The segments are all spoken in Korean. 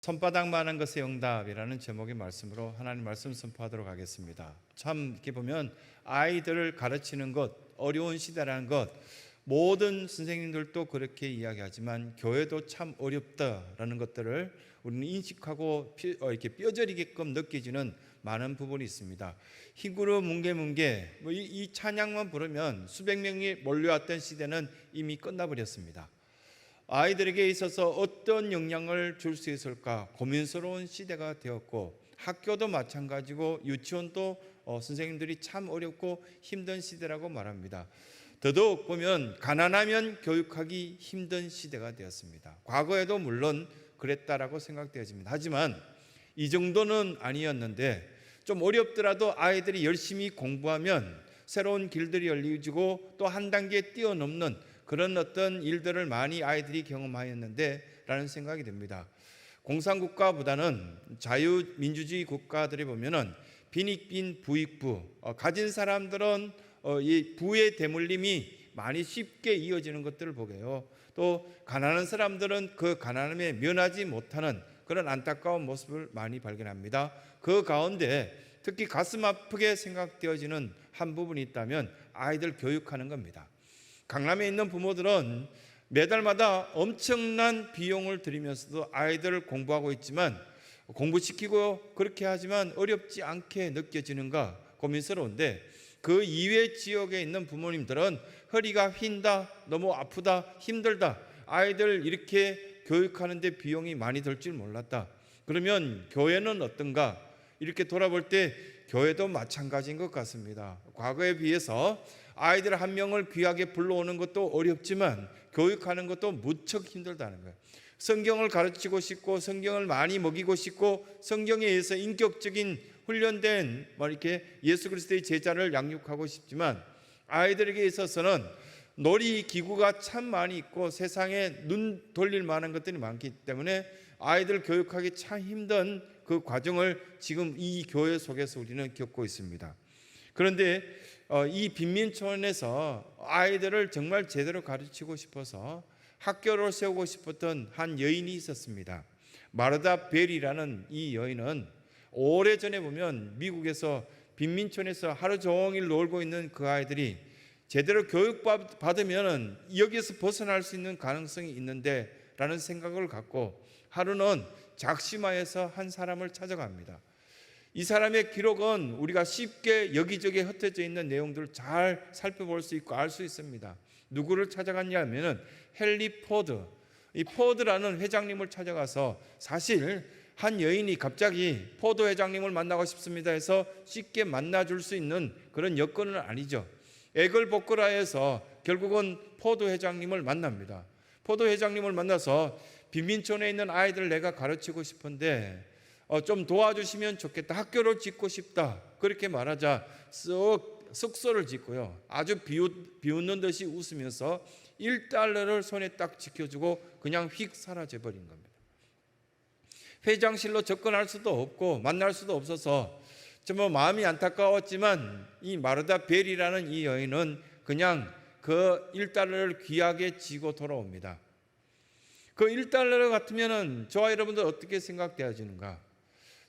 손바닥만한 것의 응답이라는 제목의 말씀으로 하나님 말씀 선포하도록 하겠습니다. 참 이렇게 보면 아이들을 가르치는 것, 어려운 시대라는 것, 모든 선생님들도 그렇게 이야기하지만 교회도 참 어렵다라는 것들을 우리는 인식하고 이렇게 뼈저리게끔 느껴지는 많은 부분이 있습니다. 희구르 뭉게뭉게 이 찬양만 부르면 수백 명이 몰려왔던 시대는 이미 끝나버렸습니다. 아이들에게 있어서 어떤 영향을 줄 수 있을까 고민스러운 시대가 되었고, 학교도 마찬가지고 유치원도 선생님들이 참 어렵고 힘든 시대라고 말합니다. 더더욱 보면 가난하면 교육하기 힘든 시대가 되었습니다. 과거에도 물론 그랬다라고 생각되어집니다. 하지만 이 정도는 아니었는데, 좀 어렵더라도 아이들이 열심히 공부하면 새로운 길들이 열리고 또 한 단계 뛰어넘는 그런 어떤 일들을 많이 아이들이 경험하였는데 라는 생각이 듭니다. 공산국가보다는 자유민주주의 국가들이 보면은 빈익빈 부익부, 가진 사람들은 이 부의 대물림이 많이 쉽게 이어지는 것들을 보게요. 또 가난한 사람들은 그 가난함에 면하지 못하는 그런 안타까운 모습을 많이 발견합니다. 그 가운데 특히 가슴 아프게 생각되어지는 한 부분이 있다면 아이들 교육하는 겁니다. 강남에 있는 부모들은 매달마다 엄청난 비용을 들이면서도 아이들을 공부하고 있지만, 공부시키고 그렇게 하지만 어렵지 않게 느껴지는가 고민스러운데, 그 이외 지역에 있는 부모님들은 허리가 휜다, 너무 아프다, 힘들다, 아이들 이렇게 교육하는데 비용이 많이 들 줄 몰랐다. 그러면 교회는 어떤가? 이렇게 돌아볼 때 교회도 마찬가지인 것 같습니다. 과거에 비해서 아이들 한 명을 귀하게 불러오는 것도 어렵지만 교육하는 것도 무척 힘들다는 거예요. 성경을 가르치고 싶고 성경을 많이 먹이고 싶고 성경에 의해서 인격적인 훈련된 이렇게 예수 그리스도의 제자를 양육하고 싶지만, 아이들에게 있어서는 놀이기구가 참 많이 있고 세상에 눈 돌릴 만한 것들이 많기 때문에 아이들 교육하기 참 힘든 그 과정을 지금 이 교회 속에서 우리는 겪고 있습니다. 그런데 이 빈민촌에서 아이들을 정말 제대로 가르치고 싶어서 학교를 세우고 싶었던 한 여인이 있었습니다. 마르다 벨이라는 이 여인은 오래전에 보면 미국에서 빈민촌에서 하루 종일 놀고 있는 그 아이들이 제대로 교육받으면 여기서 벗어날 수 있는 가능성이 있는데 라는 생각을 갖고 하루는 작심하여서 한 사람을 찾아갑니다. 이 사람의 기록은 우리가 쉽게 여기저기 흩어져 있는 내용들을 잘 살펴볼 수 있고 알 수 있습니다. 누구를 찾아갔냐 하면 헨리 포드, 이 포드라는 회장님을 찾아가서, 사실 한 여인이 갑자기 포드 회장님을 만나고 싶습니다 해서 쉽게 만나줄 수 있는 그런 여건은 아니죠. 에글보크라에서 결국은 포드 회장님을 만납니다. 포드 회장님을 만나서 빈민촌에 있는 아이들 내가 가르치고 싶은데 좀 도와주시면 좋겠다, 학교를 짓고 싶다, 그렇게 말하자 숙소를 짓고요, 아주 비웃는 듯이 웃으면서 $1를 손에 딱 지켜주고 그냥 휙 사라져버린 겁니다. 회장실로 접근할 수도 없고 만날 수도 없어서 정말 마음이 안타까웠지만, 이 마르다 벨이라는 이 여인은 그냥 그 $1를 귀하게 지고 돌아옵니다. 그 $1 같으면 저와 여러분들 어떻게 생각되어지는가?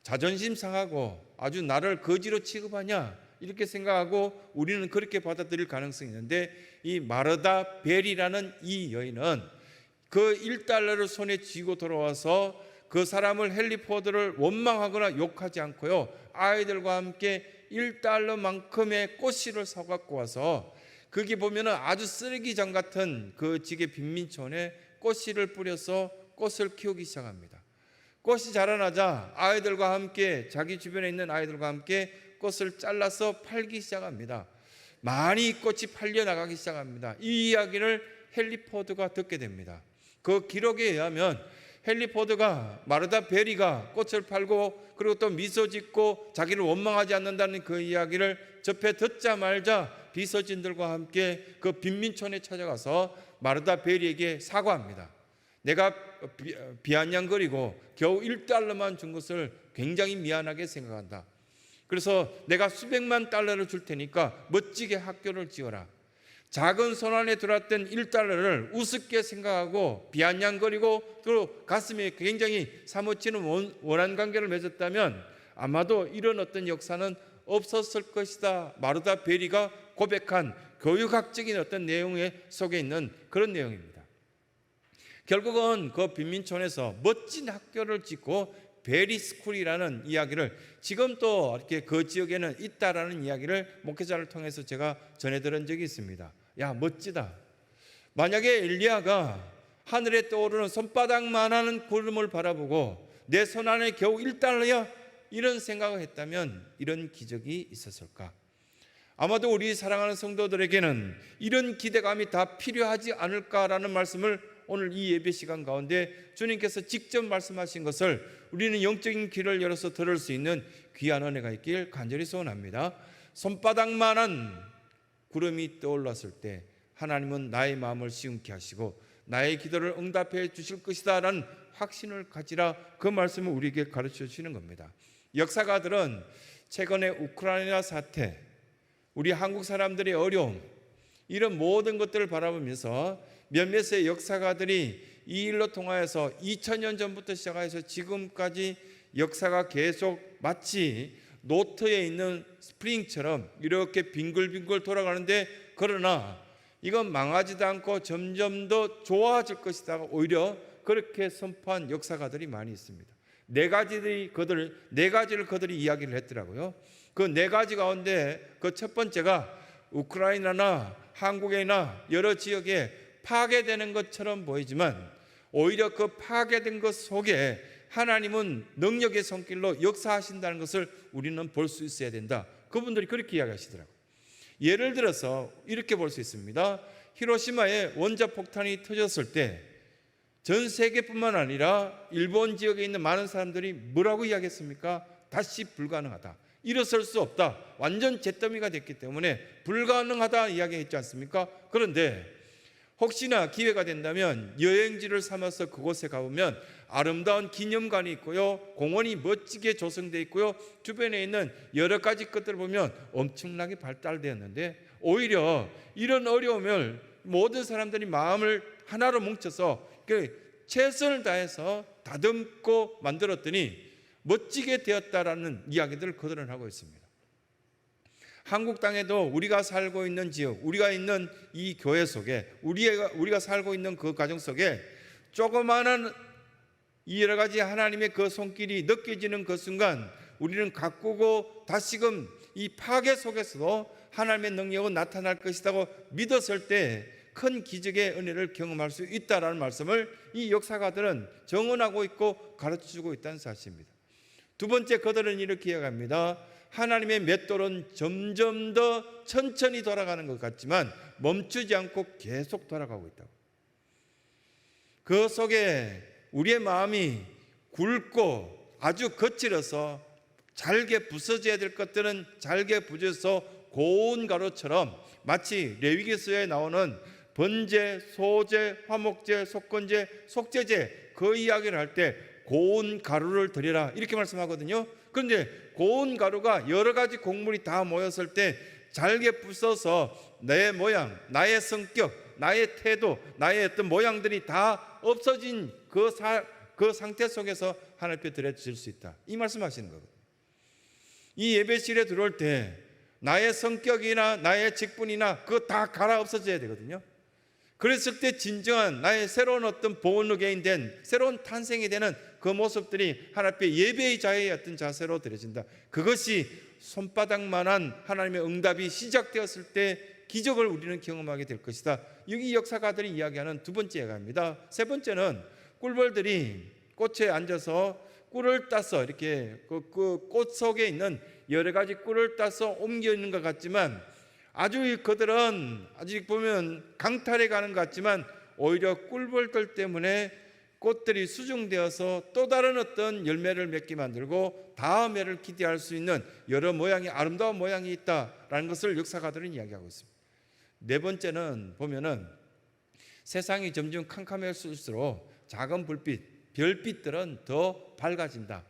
자존심 상하고 아주 나를 거지로 취급하냐 이렇게 생각하고 우리는 그렇게 받아들일 가능성이 있는데, 이 마르다 벨이라는 이 여인은 그 $1를 손에 쥐고 돌아와서 그 사람을, 헨리 포드를 원망하거나 욕하지 않고요, 아이들과 함께 $1만큼의 꽃씨를 사갖고 와서 거기 보면은 아주 쓰레기장 같은 그 지게 빈민촌에 꽃씨를 뿌려서 꽃을 키우기 시작합니다. 꽃이 자라나자 아이들과 함께, 자기 주변에 있는 아이들과 함께 꽃을 잘라서 팔기 시작합니다. 많이 꽃이 팔려나가기 시작합니다. 이 이야기를 헨리 포드가 듣게 됩니다. 그 기록에 의하면 헨리 포드가 마르다 벨이가 꽃을 팔고 그리고 또 미소 짓고 자기를 원망하지 않는다는 그 이야기를 접해 듣자마자 비서진들과 함께 그 빈민촌에 찾아가서 마르다 벨에게 사과합니다. 내가 비아냥거리고 겨우 $1만 준 것을 굉장히 미안하게 생각한다. 그래서 내가 수백만 달러를 줄 테니까 멋지게 학교를 지어라. 작은 손 안에 들어왔던 1달러를 우습게 생각하고 비아냥거리고 또 가슴에 굉장히 사무치는 원한 관계를 맺었다면 아마도 이런 어떤 역사는 없었을 것이다. 마르다 베리가 고백한 교육학적인 어떤 내용 속에 있는 그런 내용입니다. 결국은 그 빈민촌에서 멋진 학교를 짓고 베리스쿨이라는 이야기를 지금 또 이렇게 그 지역에는 있다라는 이야기를 목회자를 통해서 제가 전해드린 적이 있습니다. 야, 멋지다. 만약에 엘리야가 하늘에 떠오르는 손바닥만한 구름을 바라보고 내 손 안에 겨우 1달러야 이런 생각을 했다면 이런 기적이 있었을까? 아마도 우리 사랑하는 성도들에게는 이런 기대감이 다 필요하지 않을까라는 말씀을 오늘 이 예배 시간 가운데 주님께서 직접 말씀하신 것을 우리는 영적인 귀를 열어서 들을 수 있는 귀한 은혜가 있길 간절히 소원합니다. 손바닥만한 구름이 떠올랐을 때 하나님은 나의 마음을 시원케 하시고 나의 기도를 응답해 주실 것이다 라는 확신을 가지라, 그 말씀을 우리에게 가르쳐 주시는 겁니다. 역사가들은 최근에 우크라이나 사태, 우리 한국 사람들의 어려움, 이런 모든 것들을 바라보면서 몇몇의 역사가들이 이 일로 통하여서 2000년 전부터 시작해서 지금까지 역사가 계속 마치 노트에 있는 스프링처럼 이렇게 빙글빙글 돌아가는데, 그러나 이건 망하지도 않고 점점 더 좋아질 것이다, 오히려 그렇게 선포한 역사가들이 많이 있습니다. 네 가지를 그들이 이야기를 했더라고요. 그 네 가지 가운데 그 첫 번째가 우크라이나나 한국이나 여러 지역에 파괴되는 것처럼 보이지만 오히려 그 파괴된 것 속에 하나님은 능력의 손길로 역사하신다는 것을 우리는 볼 수 있어야 된다. 그분들이 그렇게 이야기하시더라고요. 예를 들어서 이렇게 볼 수 있습니다. 히로시마에 원자폭탄이 터졌을 때 전 세계뿐만 아니라 일본 지역에 있는 많은 사람들이 뭐라고 이야기했습니까? 다시 불가능하다, 일어설 수 없다, 완전 잿더미가 됐기 때문에 불가능하다 이야기했지 않습니까? 그런데 혹시나 기회가 된다면 여행지를 삼아서 그곳에 가보면 아름다운 기념관이 있고요, 공원이 멋지게 조성되어 있고요, 주변에 있는 여러 가지 것들을 보면 엄청나게 발달되었는데, 오히려 이런 어려움을 모든 사람들이 마음을 하나로 뭉쳐서 최선을 다해서 다듬고 만들었더니 멋지게 되었다라는 이야기들을 그들은 하고 있습니다. 한국 땅에도 우리가 살고 있는 지역, 우리가 있는 이 교회 속에, 우리가 살고 있는 그 가정 속에 조그마한 이 여러 가지 하나님의 그 손길이 느껴지는 그 순간 우리는 가꾸고 다시금 이 파괴 속에서도 하나님의 능력은 나타날 것이라고 믿었을 때 큰 기적의 은혜를 경험할 수 있다라는 말씀을 이 역사가들은 정언하고 있고 가르쳐주고 있다는 사실입니다. 두 번째, 그들은 이렇게 이야기합니다. 하나님의 맷돌은 점점 더 천천히 돌아가는 것 같지만 멈추지 않고 계속 돌아가고 있다고. 그 속에 우리의 마음이 굵고 아주 거칠어서 잘게 부서져야 될 것들은 잘게 부서져서 고운 가루처럼, 마치 레위기서에 나오는 번제, 소제, 화목제, 속건제, 속제제 그 이야기를 할 때 고운 가루를 드리라 이렇게 말씀하거든요. 그런데 고운 가루가 여러 가지 곡물이 다 모였을 때 잘게 부서서 내 모양, 나의 성격, 나의 태도, 나의 어떤 모양들이 다 없어진 그 상태 속에서 하나님 앞에 드려질 수 있다, 이 말씀하시는 거거든요. 이 예배실에 들어올 때 나의 성격이나 나의 직분이나 그거 다 갈아 없어져야 되거든요. 그랬을 때 진정한 나의 새로운 어떤 보너게인 된 새로운 탄생이 되는 그 모습들이 하나님 앞에 예배의 자의 어떤 자세로 드려진다. 그것이 손바닥만한 하나님의 응답이 시작되었을 때 기적을 우리는 경험하게 될 것이다. 여기 역사가들이 이야기하는 두 번째 예가입니다. 세 번째는 꿀벌들이 꽃에 앉아서 꿀을 따서 이렇게 그 꽃 속에 있는 여러 가지 꿀을 따서 옮겨 있는 것 같지만 아주 그들은 아직 보면 강탈해 가는 것 같지만 오히려 꿀벌들 때문에 꽃들이 수중되어서 또 다른 어떤 열매를 맺게 만들고 다음 해를 기대할 수 있는 여러 모양의 아름다운 모양이 있다라는 것을 역사가들은 이야기하고 있습니다. 네 번째는 보면은 세상이 점점 캄캄해질수록 작은 불빛, 별빛들은 더 밝아진다.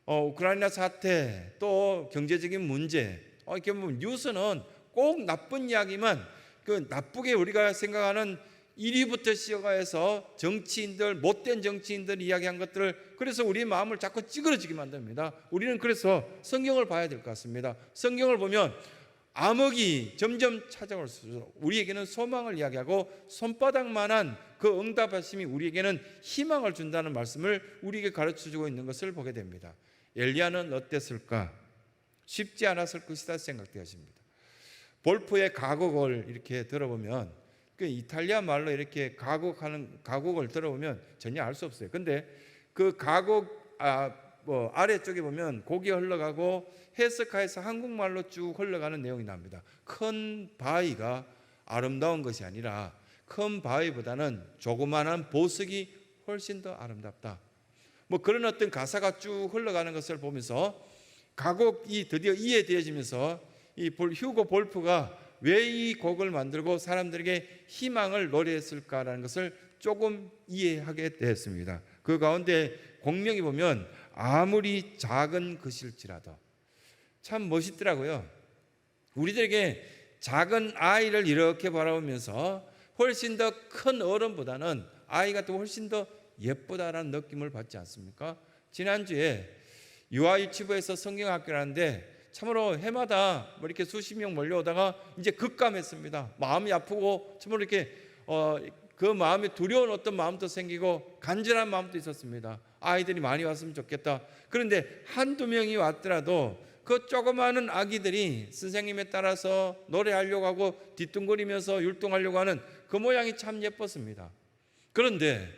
우크라이나 사태, 또 경제적인 문제, 이렇게 보면 뉴스는 꼭 나쁜 이야기만 그 나쁘게 우리가 생각하는 1위부터 시작해서 정치인들, 못된 정치인들 이야기한 것들을, 그래서 우리의 마음을 자꾸 찌그러지게 만듭니다. 우리는 그래서 성경을 봐야 될 것 같습니다. 성경을 보면 암흑이 점점 찾아올수록 우리에게는 소망을 이야기하고 손바닥만한 그 응답하심이 우리에게는 희망을 준다는 말씀을 우리에게 가르쳐주고 있는 것을 보게 됩니다. 엘리야는 어땠을까? 쉽지 않았을 것이다 생각되어집니다. 볼프의 가곡을 이렇게 들어보면, 그 이탈리아 말로 이렇게 가곡을 들어보면 전혀 알 수 없어요. 근데 그 가곡 아래쪽에 보면 곡이 흘러가고 해석하여서 한국말로 쭉 흘러가는 내용이 나옵니다. 큰 바위가 아름다운 것이 아니라 큰 바위보다는 조그마한 보석이 훨씬 더 아름답다. 뭐 그런 어떤 가사가 쭉 흘러가는 것을 보면서 가곡이 드디어 이해되어지면서 이 휴고 볼프가 왜 이 곡을 만들고 사람들에게 희망을 노래했을까라는 것을 조금 이해하게 되었습니다. 그 가운데 곡명이 보면 아무리 작은 것일지라도, 참 멋있더라고요. 우리들에게 작은 아이를 이렇게 바라보면서 훨씬 더 큰 어른보다는 아이가 또 훨씬 더 예쁘다라는 느낌을 받지 않습니까? 지난주에 유아유치부에서 성경학교를 하는데 참으로 해마다 뭐 이렇게 수십 명 몰려오다가 이제 급감했습니다. 마음이 아프고 참으로 이렇게 그 마음에 두려운 어떤 마음도 생기고 간절한 마음도 있었습니다. 아이들이 많이 왔으면 좋겠다. 그런데 한두 명이 왔더라도 그 조그마한 아기들이 선생님에 따라서 노래하려고 하고 뒤뚱거리면서 율동하려고 하는 그 모양이 참 예뻤습니다. 그런데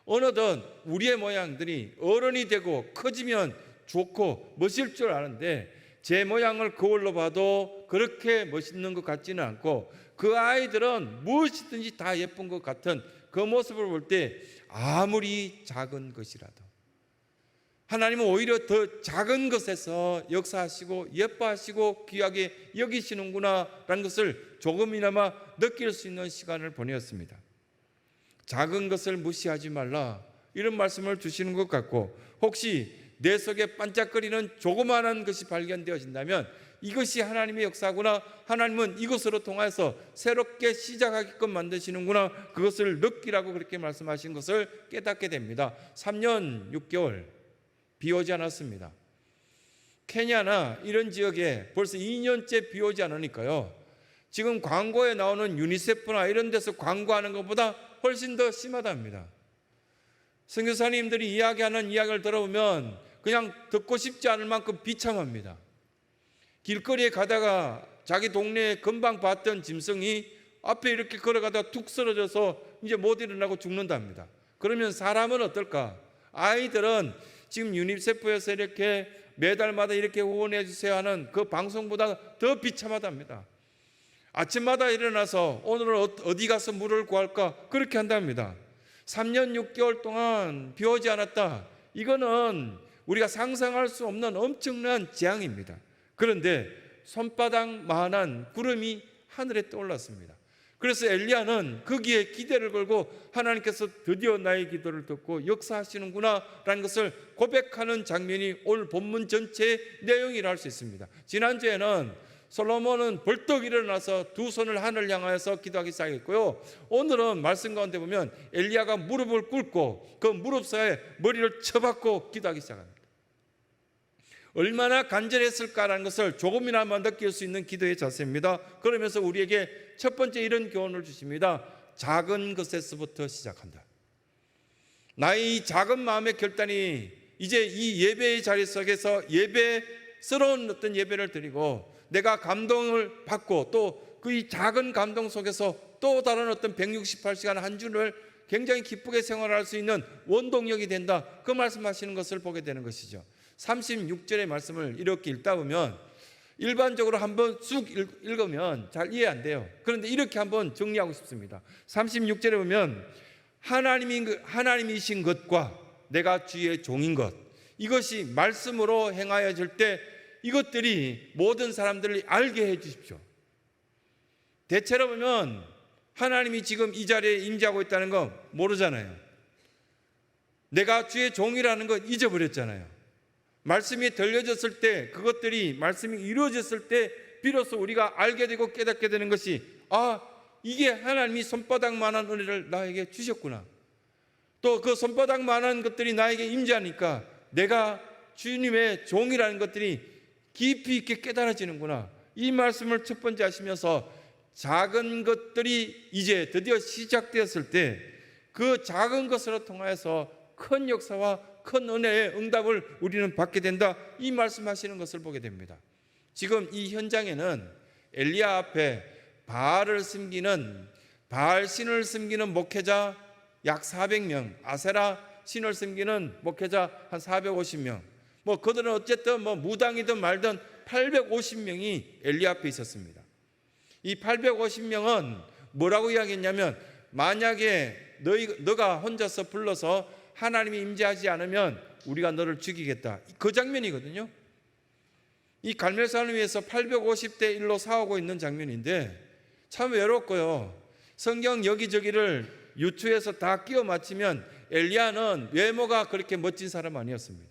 어느덧 우리의 모양들이 어른이 되고 커지면 좋고 멋질 줄 아는데 제 모양을 거울로 봐도 그렇게 멋있는 것 같지는 않고 그 아이들은 무엇이든지 다 예쁜 것 같은 그 모습을 볼 때 아무리 작은 것이라도 하나님은 오히려 더 작은 것에서 역사하시고 예뻐하시고 귀하게 여기시는구나 라는 것을 조금이나마 느낄 수 있는 시간을 보내었습니다. 작은 것을 무시하지 말라, 이런 말씀을 주시는 것 같고, 혹시 내 속에 반짝거리는 조그마한 것이 발견되어진다면 이것이 하나님의 역사구나, 하나님은 이것으로 통해서 새롭게 시작하게끔 만드시는구나, 그것을 느끼라고 그렇게 말씀하신 것을 깨닫게 됩니다. 3년 6개월 비 오지 않았습니다. 케냐나 이런 지역에 벌써 2년째 비 오지 않으니까요, 지금 광고에 나오는 유니세프나 이런 데서 광고하는 것보다 훨씬 더 심하답니다. 선교사님들이 이야기하는 이야기를 들어보면 그냥 듣고 싶지 않을 만큼 비참합니다. 길거리에 가다가 자기 동네에 금방 봤던 짐승이 앞에 이렇게 걸어가다가 툭 쓰러져서 이제 못 일어나고 죽는답니다. 그러면 사람은 어떨까? 아이들은 지금 유니세프에서 이렇게 매달마다 이렇게 후원해 주세요 하는 그 방송보다 더 비참하답니다. 아침마다 일어나서 오늘은 어디 가서 물을 구할까, 그렇게 한답니다. 3년 6개월 동안 비 오지 않았다. 이거는 우리가 상상할 수 없는 엄청난 재앙입니다. 그런데 손바닥만한 구름이 하늘에 떠올랐습니다. 그래서 엘리야는 거기에 기대를 걸고 하나님께서 드디어 나의 기도를 듣고 역사하시는구나 라는 것을 고백하는 장면이 오늘 본문 전체의 내용이라 할 수 있습니다. 지난주에는 솔로몬은 벌떡 일어나서 두 손을 하늘 향하여서 기도하기 시작했고요, 오늘은 말씀 가운데 보면 엘리야가 무릎을 꿇고 그 무릎 사이에 머리를 쳐박고 기도하기 시작합니다. 얼마나 간절했을까라는 것을 조금이나마 느낄 수 있는 기도의 자세입니다. 그러면서 우리에게 첫 번째 이런 교훈을 주십니다. 작은 것에서부터 시작한다. 나의 이 작은 마음의 결단이 이제 이 예배의 자리 속에서 예배스러운 어떤 예배를 드리고 내가 감동을 받고 또 그 이 작은 감동 속에서 또 다른 어떤 168시간 한 주를 굉장히 기쁘게 생활할 수 있는 원동력이 된다, 그 말씀하시는 것을 보게 되는 것이죠. 36절의 말씀을 이렇게 읽다 보면 일반적으로 한번 쑥 읽으면 잘 이해 안 돼요. 그런데 이렇게 한번 정리하고 싶습니다. 36절에 보면 하나님이신 것과 내가 주의 종인 것, 이것이 말씀으로 행하여질 때 이것들이 모든 사람들이 알게 해 주십시오. 대체로 보면 하나님이 지금 이 자리에 임재하고 있다는 거 모르잖아요. 내가 주의 종이라는 거 잊어버렸잖아요. 말씀이 들려졌을 때, 그것들이 말씀이 이루어졌을 때 비로소 우리가 알게 되고 깨닫게 되는 것이, 이게 하나님이 손바닥만한 은혜를 나에게 주셨구나. 또 그 손바닥만한 것들이 나에게 임재하니까 내가 주님의 종이라는 것들이 깊이 있게 깨달아지는구나. 이 말씀을 첫 번째 하시면서 작은 것들이 이제 드디어 시작되었을 때 그 작은 것으로 통하여서 큰 역사와 큰 은혜의 응답을 우리는 받게 된다. 이 말씀하시는 것을 보게 됩니다. 지금 이 현장에는 엘리야 앞에 바알을 섬기는, 바알 신을 섬기는 목회자 약 400명, 아세라 신을 섬기는 목회자 한 450명, 그들은 어쨌든 무당이든 말든 850명이 엘리야 앞에 있었습니다. 이 850명은 뭐라고 이야기했냐면, 만약에 너가 혼자서 불러서 하나님이 임재하지 않으면 우리가 너를 죽이겠다. 그 장면이거든요. 이 갈멜산을 위해서 850대 1로 싸우고 있는 장면인데 참 외롭고요. 성경 여기저기를 유추해서 다 끼워 맞추면 엘리야는 외모가 그렇게 멋진 사람 아니었습니다.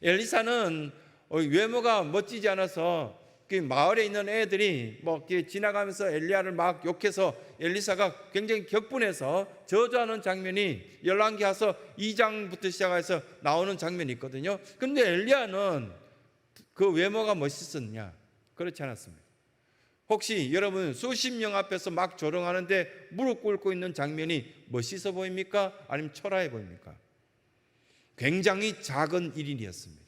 엘리사는 외모가 멋지지 않아서 그 마을에 있는 애들이 지나가면서 엘리야를 막 욕해서 엘리사가 굉장히 격분해서 저주하는 장면이 열왕기하서 2장부터 시작해서 나오는 장면이 있거든요. 근데 엘리야는 그 외모가 멋있었냐? 그렇지 않았습니다. 혹시 여러분 수십 명 앞에서 막 조롱하는데 무릎 꿇고 있는 장면이 멋있어 보입니까? 아니면 초라해 보입니까? 굉장히 작은 일인이었습니다.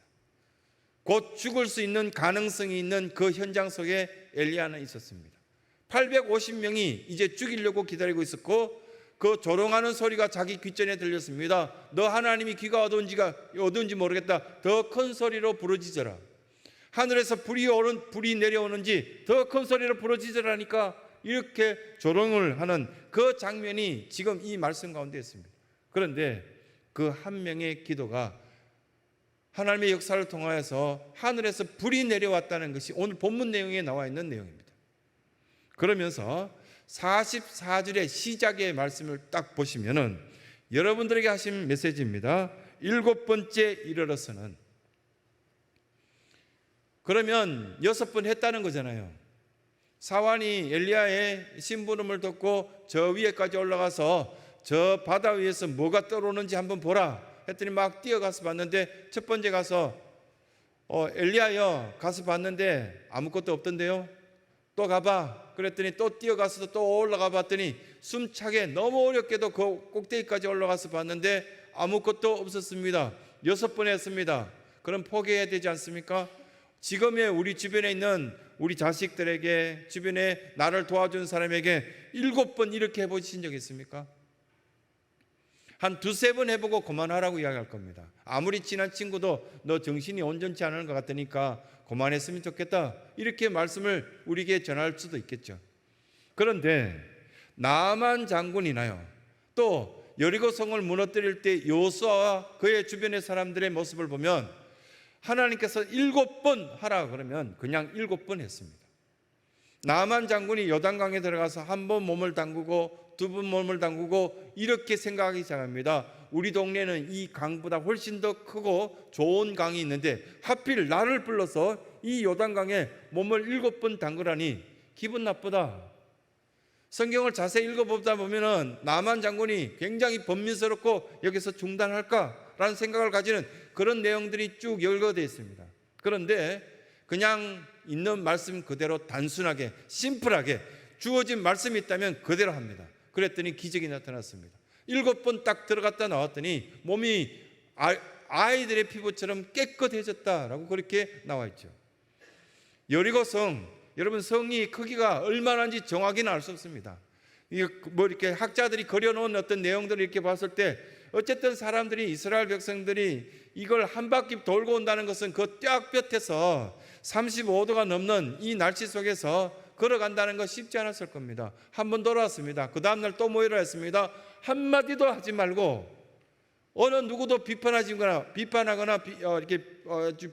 곧 죽을 수 있는 가능성이 있는 그 현장 속에 엘리야는 있었습니다. 850명이 이제 죽이려고 기다리고 있었고 그 조롱하는 소리가 자기 귓전에 들렸습니다. 너 하나님이 귀가 어두운지 모르겠다. 더 큰 소리로 부르짖어라. 하늘에서 불이 내려오는지 더 큰 소리로 부르짖으라니까. 이렇게 조롱을 하는 그 장면이 지금 이 말씀 가운데 있습니다. 그런데 그 한 명의 기도가 하나님의 역사를 통하여서 하늘에서 불이 내려왔다는 것이 오늘 본문 내용에 나와 있는 내용입니다. 그러면서 44절의 시작의 말씀을 딱 보시면은 여러분들에게 하신 메시지입니다. 7번째 이르러서는, 그러면 6번 했다는 거잖아요. 사환이 엘리야의 심부름을 듣고 저 위에까지 올라가서 저 바다 위에서 뭐가 떠오르는지 한번 보라 했더니 막 뛰어가서 봤는데, 첫 번째 가서 엘리야여 가서 봤는데 아무것도 없던데요. 또 가봐 그랬더니 또 뛰어가서 또 올라가 봤더니 숨차게 너무 어렵게도 그 꼭대기까지 올라가서 봤는데 아무것도 없었습니다. 6번 했습니다. 그럼 포기해야 되지 않습니까? 지금의 우리 주변에 있는 우리 자식들에게, 주변에 나를 도와준 사람에게 7번 이렇게 해보신 적 있습니까? 한 2-3번 해보고 그만하라고 이야기할 겁니다. 아무리 친한 친구도 너 정신이 온전치 않은 것 같으니까 그만했으면 좋겠다, 이렇게 말씀을 우리에게 전할 수도 있겠죠. 그런데 나만 장군이나요, 또 여리고 성을 무너뜨릴 때 여호수아와 그의 주변의 사람들의 모습을 보면 하나님께서 7번 하라 그러면 그냥 7번 했습니다. 나만 장군이 요단강에 들어가서 한 번 몸을 담그고 2번 몸을 담그고 이렇게 생각하기 시작합니다. 우리 동네는 이 강보다 훨씬 더 크고 좋은 강이 있는데 하필 나를 불러서 이 요단강에 몸을 7번 담그라니 기분 나쁘다. 성경을 자세히 읽어보다 보면은 나만 장군이 굉장히 번민스럽고 여기서 중단할까라는 생각을 가지는 그런 내용들이 쭉 열거되어 있습니다. 그런데 그냥 있는 말씀 그대로 단순하게 심플하게 주어진 말씀이 있다면 그대로 합니다. 그랬더니 기적이 나타났습니다. 7번 딱 들어갔다 나왔더니 몸이 아이들의 피부처럼 깨끗해졌다라고 그렇게 나와 있죠. 여리고성, 여러분 성이 크기가 얼마나인지 정확히는 알 수 없습니다. 이렇게 학자들이 그려놓은 어떤 내용들을 이렇게 봤을 때 어쨌든 사람들이, 이스라엘 백성들이 이걸 한 바퀴 돌고 온다는 것은 그 뼈아뼈에서 35도가 넘는 이 날씨 속에서 걸어간다는 것 쉽지 않았을 겁니다. 한 번 돌아왔습니다. 그 다음날 또 모이라 했습니다. 한마디도 하지 말고 어느 누구도 비판하거나 이렇게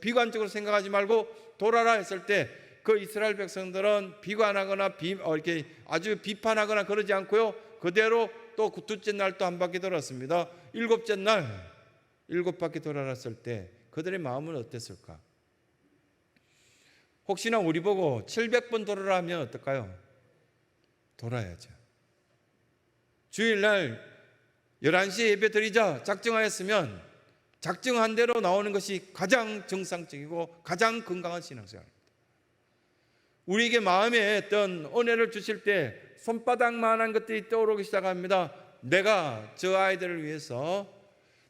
비관적으로 생각하지 말고 돌아라 했을 때 그 이스라엘 백성들은 비관하거나 이렇게 아주 비판하거나 그러지 않고요, 그대로 또 둘째 날 또 한 바퀴 돌았습니다. 7째 날 7바퀴 돌아왔을 때 그들의 마음은 어땠을까? 혹시나 우리 보고 700번 돌아라 하면 어떨까요? 돌아야죠. 주일날 11시에 예배 드리자 작정하였으면 작정한 대로 나오는 것이 가장 정상적이고 가장 건강한 신앙생활입니다. 우리에게 마음에 어떤 은혜를 주실 때 손바닥만한 것들이 떠오르기 시작합니다. 내가 저 아이들을 위해서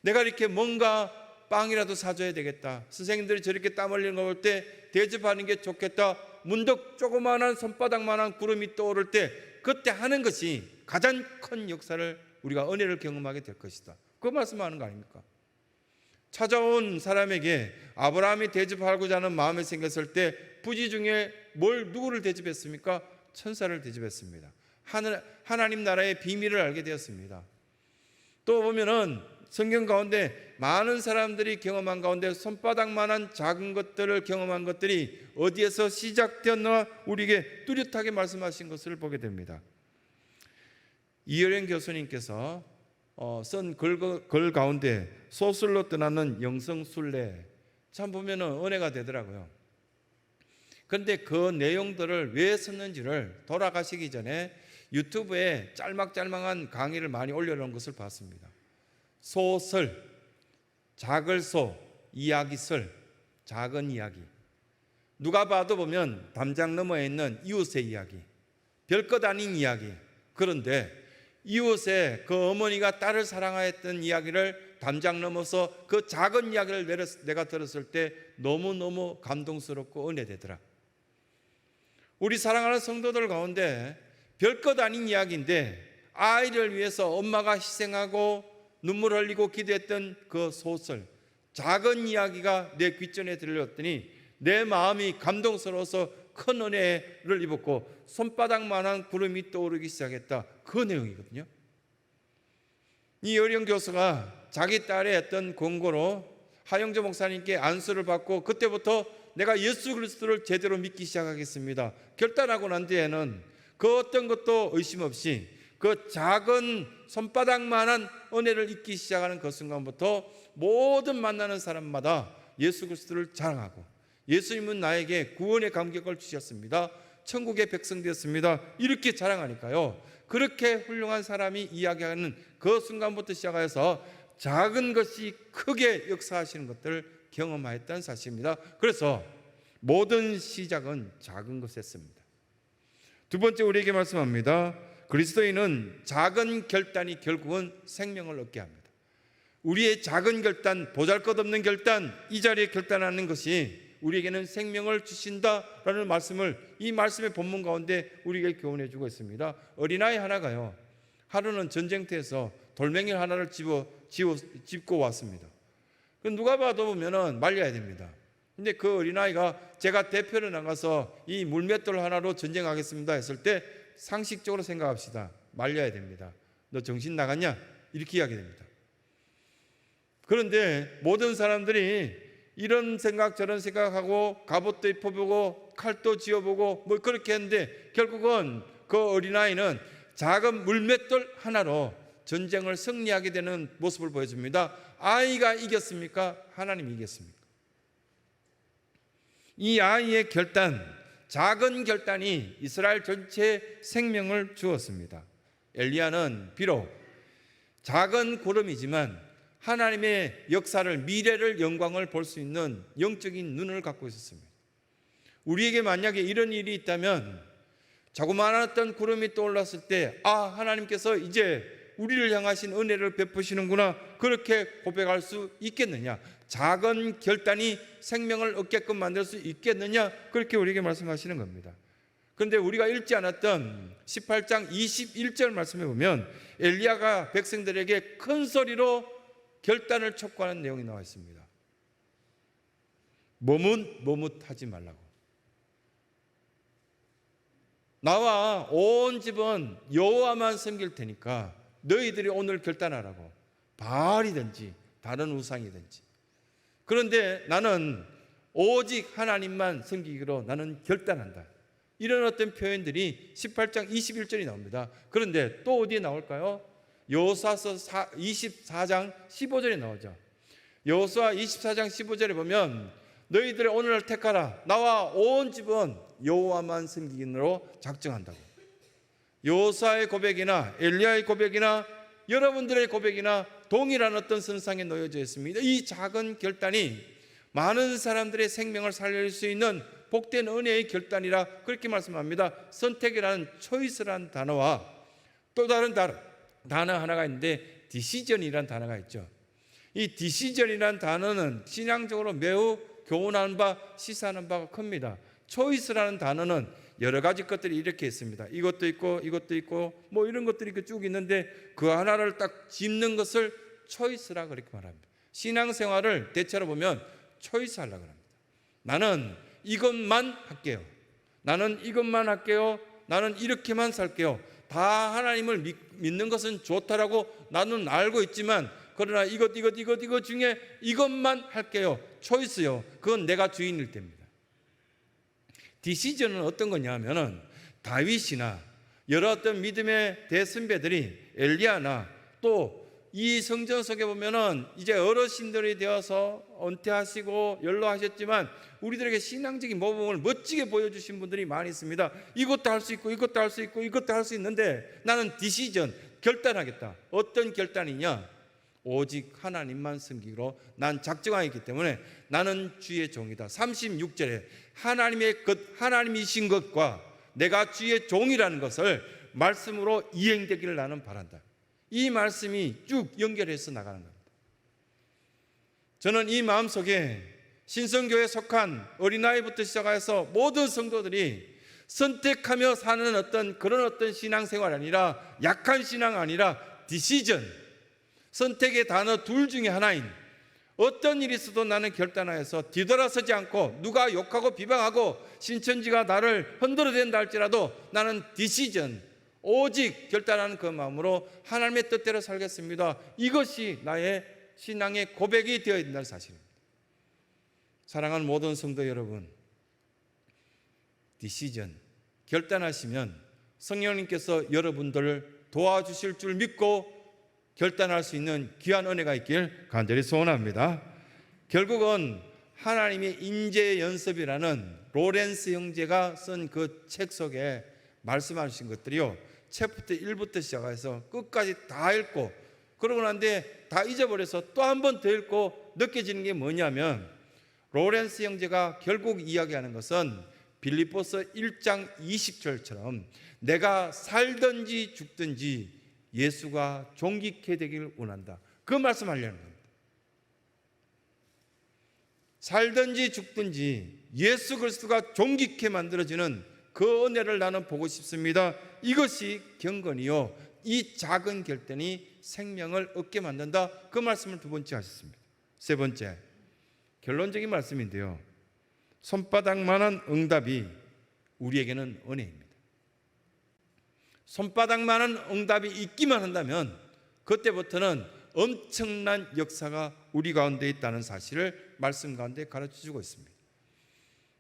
내가 이렇게 뭔가 빵이라도 사줘야 되겠다. 선생님들이 저렇게 땀 흘리는 거 볼 때 대접하는 게 좋겠다. 문득 조그마한 손바닥만한 구름이 떠오를 때 그때 하는 것이 가장 큰 역사를 우리가 은혜를 경험하게 될 것이다. 그 말씀하는 거 아닙니까? 찾아온 사람에게 아브라함이 대접하고자 하는 마음이 생겼을 때 부지 중에 누구를 대접했습니까? 천사를 대접했습니다. 하나님 나라의 비밀을 알게 되었습니다. 또 보면은 성경 가운데 많은 사람들이 경험한 가운데 손바닥만한 작은 것들을 경험한 것들이 어디에서 시작되었나 우리에게 뚜렷하게 말씀하신 것을 보게 됩니다. 이효령 교수님께서 쓴 글 가운데 소설로 떠나는 영성순례 참 보면은 은혜가 되더라고요. 그런데 그 내용들을 왜 썼는지를 돌아가시기 전에 유튜브에 짤막짤막한 강의를 많이 올려놓은 것을 봤습니다. 소설, 작을소, 이야기설, 작은 이야기. 누가 봐도 보면 담장 너머에 있는 이웃의 이야기, 별것 아닌 이야기. 그런데 이웃의 그 어머니가 딸을 사랑하였던 이야기를 담장 넘어서 그 작은 이야기를 내가 들었을 때 너무너무 감동스럽고 은혜되더라. 우리 사랑하는 성도들 가운데 별것 아닌 이야기인데 아이를 위해서 엄마가 희생하고 눈물 흘리고 기도했던 그 소설, 작은 이야기가 내 귓전에 들렸더니 내 마음이 감동스러워서 큰 은혜를 입었고 손바닥만한 구름이 떠오르기 시작했다. 그 내용이거든요. 이효령 교수가 자기 딸의 어떤 권고로 하영조 목사님께 안수를 받고 그때부터 내가 예수 그리스도를 제대로 믿기 시작하겠습니다. 결단하고 난 뒤에는 그 어떤 것도 의심 없이 그 작은 손바닥만한 은혜를 잊기 시작하는 그 순간부터 모든 만나는 사람마다 예수 그리스도를 자랑하고 예수님은 나에게 구원의 감격을 주셨습니다. 천국의 백성 되었습니다. 이렇게 자랑하니까요. 그렇게 훌륭한 사람이 이야기하는 그 순간부터 시작해서 작은 것이 크게 역사하시는 것들을 경험하였다는 사실입니다. 그래서 모든 시작은 작은 것이었습니다. 두 번째 우리에게 말씀합니다. 그리스도인은 작은 결단이 결국은 생명을 얻게 합니다. 우리의 작은 결단, 보잘것없는 결단, 이 자리에 결단하는 것이 우리에게는 생명을 주신다라는 말씀을 이 말씀의 본문 가운데 우리에게 교훈해 주고 있습니다. 어린아이 하나가요, 하루는 전쟁터에서 돌멩이 하나를 짚고 왔습니다. 누가 봐도 보면은 말려야 됩니다. 근데 그 어린아이가 제가 대표로 나가서 이 물맷돌 하나로 전쟁하겠습니다 했을 때 상식적으로 생각합시다. 말려야 됩니다. 너 정신 나갔냐? 이렇게 이야기됩니다. 그런데 모든 사람들이 이런 생각 저런 생각하고 갑옷도 입혀보고 칼도 쥐어보고 뭐 그렇게 했는데 결국은 그 어린아이는 작은 물맷돌 하나로 전쟁을 승리하게 되는 모습을 보여줍니다. 아이가 이겼습니까? 하나님이 이겼습니까? 이 아이의 결단, 작은 결단이 이스라엘 전체에 생명을 주었습니다. 엘리야는 비록 작은 구름이지만 하나님의 역사를, 미래를, 영광을 볼 수 있는 영적인 눈을 갖고 있었습니다. 우리에게 만약에 이런 일이 있다면 자그마한 구름이 떠올랐을 때 하나님께서 이제 우리를 향하신 은혜를 베푸시는구나, 그렇게 고백할 수 있겠느냐? 작은 결단이 생명을 얻게끔 만들 수 있겠느냐? 그렇게 우리에게 말씀하시는 겁니다. 그런데 우리가 읽지 않았던 18장 21절 말씀에 보면 엘리야가 백성들에게 큰 소리로 결단을 촉구하는 내용이 나와 있습니다. 머뭇하지 말라고. 나와 온 집은 여호와만 섬길 테니까 너희들이 오늘 결단하라고. 바알이든지 다른 우상이든지. 그런데 나는 오직 하나님만 섬기기로 나는 결단한다. 이런 어떤 표현들이 18장 21절이 나옵니다. 그런데 또 어디에 나올까요? 여호수아서 24장 15절에 나오죠. 여호수아 24장 15절에 보면 너희들의 오늘을 택하라. 나와 온 집은 여호와만 섬기기로 작정한다고. 요사의 고백이나 엘리야의 고백이나 여러분들의 고백이나 동일한 어떤 선상에 놓여져 있습니다. 이 작은 결단이 많은 사람들의 생명을 살릴 수 있는 복된 은혜의 결단이라 그렇게 말씀합니다. 선택이라는 초이스라는 단어와 또 다른 단어 하나가 있는데 디시전이라는 단어가 있죠. 이 디시전이라는 단어는 신앙적으로 매우 교훈하는 바, 시사하는 바가 큽니다. 초이스라는 단어는 여러 가지 것들이 이렇게 있습니다. 이것도 있고 이것도 있고 뭐 이런 것들이 쭉 있는데 그 하나를 딱 짚는 것을 초이스라 그렇게 말합니다. 신앙생활을 대체로 보면 초이스 하려고 합니다. 나는 이것만 할게요. 나는 이것만 할게요. 나는 이렇게만 살게요. 다 하나님을 믿는 것은 좋다라고 나는 알고 있지만 그러나 이것 중에 이것만 할게요. 초이스요. 그건 내가 주인일 때입니다. 디시전은 어떤 거냐 하면은 다윗이나 여러 어떤 믿음의 대선배들이 엘리야나 또 이 성전 속에 보면은 이제 어르신들이 되어서 은퇴하시고 연로하셨지만 우리들에게 신앙적인 모범을 멋지게 보여주신 분들이 많이 있습니다. 이것도 할 수 있고 이것도 할 수 있고 이것도 할 수 있는데 나는 디시전 결단하겠다. 어떤 결단이냐? 오직 하나님만 섬기기로 난 작정하고 있기 때문에 나는 주의 종이다. 36절에 하나님이신 것과 내가 주의 종이라는 것을 말씀으로 이행되기를 나는 바란다. 이 말씀이 쭉 연결해서 나가는 겁니다. 저는 이 마음속에 신성교회에 속한 어린아이부터 시작해서 모든 성도들이 선택하며 사는 그런 어떤 신앙생활 아니라 약한 신앙 아니라 디시전, 선택의 단어 둘 중에 하나인 어떤 일이 있어도 나는 결단하여서 뒤돌아서지 않고 누가 욕하고 비방하고 신천지가 나를 흔들어댄다 할지라도 나는 디시전, 오직 결단하는 그 마음으로 하나님의 뜻대로 살겠습니다. 이것이 나의 신앙의 고백이 되어야 된다는 사실입니다. 사랑하는 모든 성도 여러분, 디시전, 결단하시면 성령님께서 여러분들을 도와주실 줄 믿고 결단할 수 있는 귀한 은혜가 있길 간절히 소원합니다. 결국은 하나님의 인재 연습이라는 로렌스 형제가 쓴 그 책 속에 말씀하신 것들이요, 챕터 1부터 시작해서 끝까지 다 읽고 그러고 난 뒤에 다 잊어버려서 또 한 번 더 읽고 느껴지는 게 뭐냐면 로렌스 형제가 결국 이야기하는 것은 빌립보서 1장 20절처럼 내가 살든지 죽든지 예수가 존귀케 되기를 원한다. 그 말씀하려는 겁니다. 살든지 죽든지 예수 그리스도가 존귀케 만들어지는 그 은혜를 나는 보고 싶습니다. 이것이 경건이요, 이 작은 결단이 생명을 얻게 만든다. 그 말씀을 두 번째 하셨습니다. 세 번째, 결론적인 말씀인데요, 손바닥만한 응답이 우리에게는 은혜입니다. 손바닥만한 응답이 있기만 한다면 그때부터는 엄청난 역사가 우리 가운데 있다는 사실을 말씀 가운데 가르쳐주고 있습니다.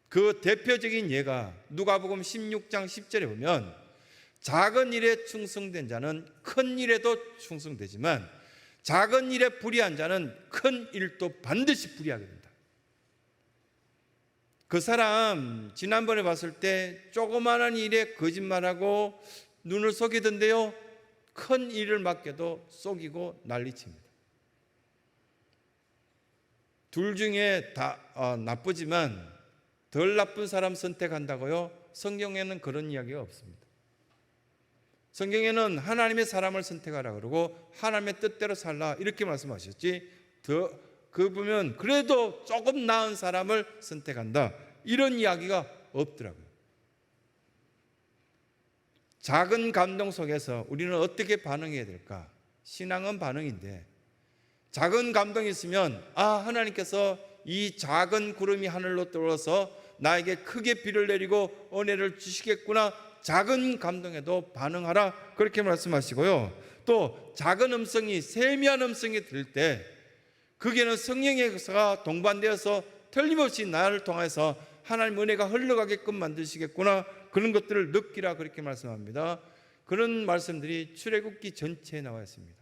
그 대표적인 예가 누가복음 16장 10절에 보면 작은 일에 충성된 자는 큰 일에도 충성되지만 작은 일에 불의한 자는 큰 일도 반드시 불의하게 된다. 그 사람 지난번에 봤을 때 조그마한 일에 거짓말하고 눈을 속이던데요, 큰 일을 맡겨도 속이고 난리칩니다. 둘 중에 다 나쁘지만 덜 나쁜 사람 선택한다고요? 성경에는 그런 이야기가 없습니다. 성경에는 하나님의 사람을 선택하라 그러고 하나님의 뜻대로 살라 이렇게 말씀하셨지, 그 보면 그래도 조금 나은 사람을 선택한다 이런 이야기가 없더라고요. 작은 감동 속에서 우리는 어떻게 반응해야 될까? 신앙은 반응인데 작은 감동이 있으면 하나님께서 이 작은 구름이 하늘로 떨어져서 나에게 크게 비를 내리고 은혜를 주시겠구나, 작은 감동에도 반응하라 그렇게 말씀하시고요. 또 작은 음성이 세미한 음성이 들릴 때 거기에는 성령의 역사가 동반되어서 틀림없이 나를 통해서 하나님 은혜가 흘러가게끔 만드시겠구나, 그런 것들을 느끼라 그렇게 말씀합니다. 그런 말씀들이 출애굽기 전체에 나와 있습니다.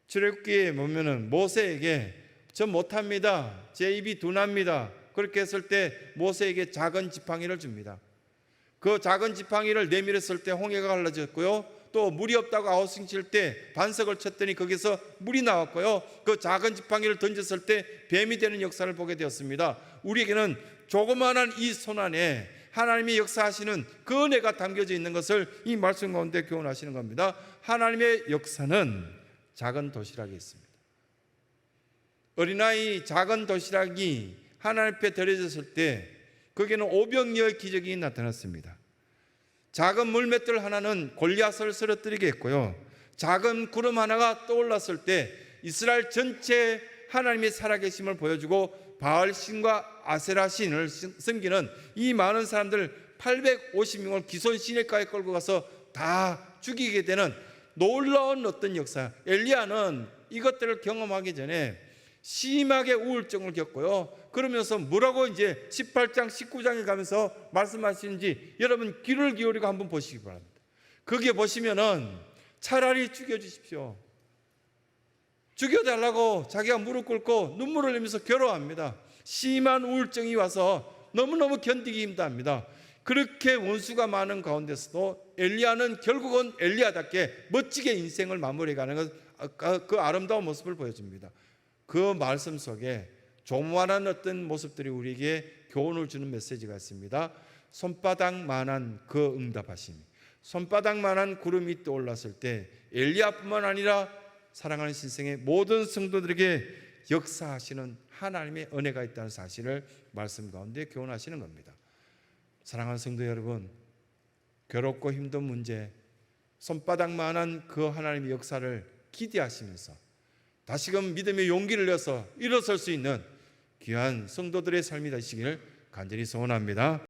출애굽기에 보면은 모세에게 저 못합니다, 제 입이 둔합니다 그렇게 했을 때 모세에게 작은 지팡이를 줍니다. 그 작은 지팡이를 내밀었을 때 홍해가 갈라졌고요. 또 물이 없다고 아우성 칠 때 반석을 쳤더니 거기서 물이 나왔고요. 그 작은 지팡이를 던졌을 때 뱀이 되는 역사를 보게 되었습니다. 우리에게는 조그마한 이 손 안에 하나님의 역사하시는 그 은혜가 담겨져 있는 것을 이 말씀 가운데 교훈하시는 겁니다. 하나님의 역사는 작은 도시락에 있습니다. 어린아이 작은 도시락이 하나님 앞에 드려졌을 때 거기에는 오병이어의 기적이 나타났습니다. 작은 물맷돌 하나는 골리앗을 쓰러뜨리게 했고요. 작은 구름 하나가 떠올랐을 때 이스라엘 전체에 하나님의 살아계심을 보여주고 바알 신과 아세라 신을 섬기는 이 많은 사람들 850명을 기손 시내가에 끌고 가서 다 죽이게 되는 놀라운 어떤 역사. 엘리야는 이것들을 경험하기 전에 심하게 우울증을 겪고요. 그러면서 뭐라고 이제 18장 19장에 가면서 말씀하시는지 여러분 귀를 기울이고 한번 보시기 바랍니다. 거기에 보시면은 차라리 죽여주십시오. 죽여달라고 자기가 무릎 꿇고 눈물을 흘리면서 괴로워합니다. 심한 우울증이 와서 너무너무 견디기 힘듭니다. 그렇게 원수가 많은 가운데서도 엘리야는 결국은 엘리야답게 멋지게 인생을 마무리해가는 그 아름다운 모습을 보여줍니다. 그 말씀 속에 조무한 어떤 모습들이 우리에게 교훈을 주는 메시지가 있습니다. 손바닥만한 그 응답하심, 손바닥만한 구름이 떠올랐을 때 엘리야뿐만 아니라 사랑하는 신생의 모든 성도들에게 역사하시는 하나님의 은혜가 있다는 사실을 말씀 가운데 교훈하시는 겁니다. 사랑하는 성도 여러분, 괴롭고 힘든 문제, 손바닥만한 그 하나님의 역사를 기대하시면서 다시금 믿음의 용기를 내서 일어설 수 있는 귀한 성도들의 삶이 되시기를 간절히 소원합니다.